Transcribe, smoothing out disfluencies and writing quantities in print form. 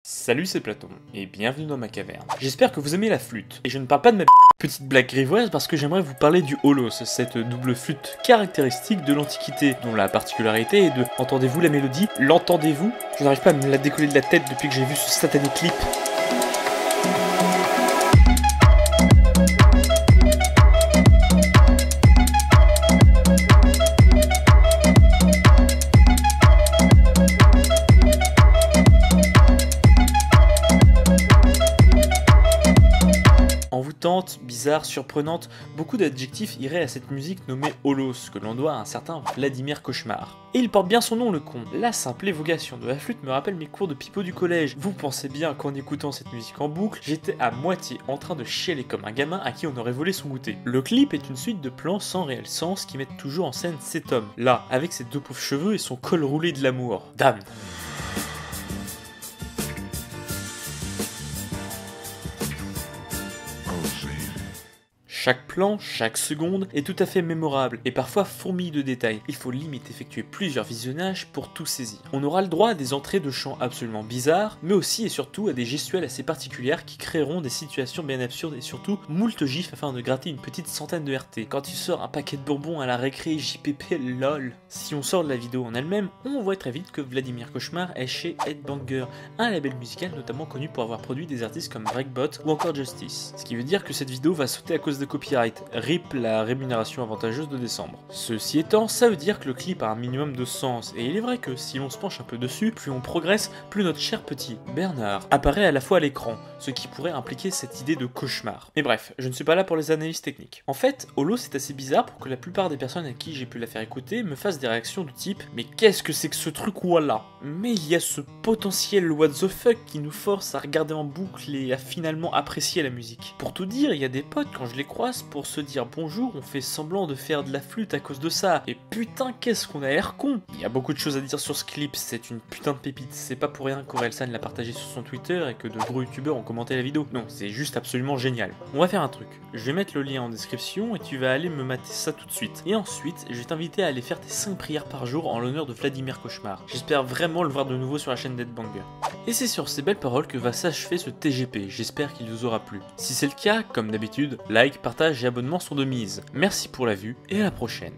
Salut, c'est Platon, et bienvenue dans ma caverne. J'espère que vous aimez la flûte, et je ne parle pas de ma petite blague grivoise parce que j'aimerais vous parler du holos, cette double flûte caractéristique de l'Antiquité, dont la particularité est de, entendez-vous la mélodie, l'entendez-vous? Je n'arrive pas à me la décoller de la tête depuis que j'ai vu ce satané clip. Envoûtante, bizarre, surprenante, beaucoup d'adjectifs iraient à cette musique nommée holos, que l'on doit à un certain Vladimir Cauchemar. Et il porte bien son nom, le con. La simple évocation de la flûte me rappelle mes cours de pipeau du collège. Vous pensez bien qu'en écoutant cette musique en boucle, j'étais à moitié en train de chialer comme un gamin à qui on aurait volé son goûter. Le clip est une suite de plans sans réel sens qui mettent toujours en scène cet homme, là, avec ses deux pauvres cheveux et son col roulé de l'amour. Dame. Chaque plan, chaque seconde est tout à fait mémorable et parfois fourmille de détails. Il faut limite effectuer plusieurs visionnages pour tout saisir. On aura le droit à des entrées de chants absolument bizarres, mais aussi et surtout à des gestuelles assez particulières qui créeront des situations bien absurdes et surtout moult gifs afin de gratter une petite centaine de RT. Quand tu sors un paquet de bonbons à la récré JPP lol. Si on sort de la vidéo en elle-même, on voit très vite que Vladimir Cauchemar est chez Headbanger, un label musical notamment connu pour avoir produit des artistes comme Breakbot ou encore Justice. Ce qui veut dire que cette vidéo va sauter à cause de copyright, RIP la rémunération avantageuse de décembre. Ceci étant, ça veut dire que le clip a un minimum de sens, et il est vrai que si l'on se penche un peu dessus, plus on progresse, plus notre cher petit Bernard apparaît à la fois à l'écran, ce qui pourrait impliquer cette idée de cauchemar. Mais bref, je ne suis pas là pour les analyses techniques. En fait, Holo c'est assez bizarre pour que la plupart des personnes à qui j'ai pu la faire écouter me fassent des réactions du type « Mais qu'est-ce que c'est que ce truc voilà ?» Mais il y a ce potentiel what the fuck qui nous force à regarder en boucle et à finalement apprécier la musique. Pour tout dire, il y a des potes quand je les croise pour se dire bonjour, on fait semblant de faire de la flûte à cause de ça. Et putain, qu'est-ce qu'on a l'air con. Il y a beaucoup de choses à dire sur ce clip, c'est une putain de pépite. C'est pas pour rien qu'Orelsan l'a partagé sur son Twitter et que de gros youtubeurs ont commenté la vidéo. Non, c'est juste absolument génial. On va faire un truc. Je vais mettre le lien en description et tu vas aller me mater ça tout de suite. Et ensuite, je vais t'inviter à aller faire tes 5 prières par jour en l'honneur de Vladimir Cauchemar. J'espère vraiment le voir de nouveau sur la chaîne d'Headbanger. Et c'est sur ces belles paroles que va s'achever ce TGP. J'espère qu'il vous aura plu. Si c'est le cas, comme d'habitude, like, partage et abonnement sont de mise. Merci pour la vue et à la prochaine.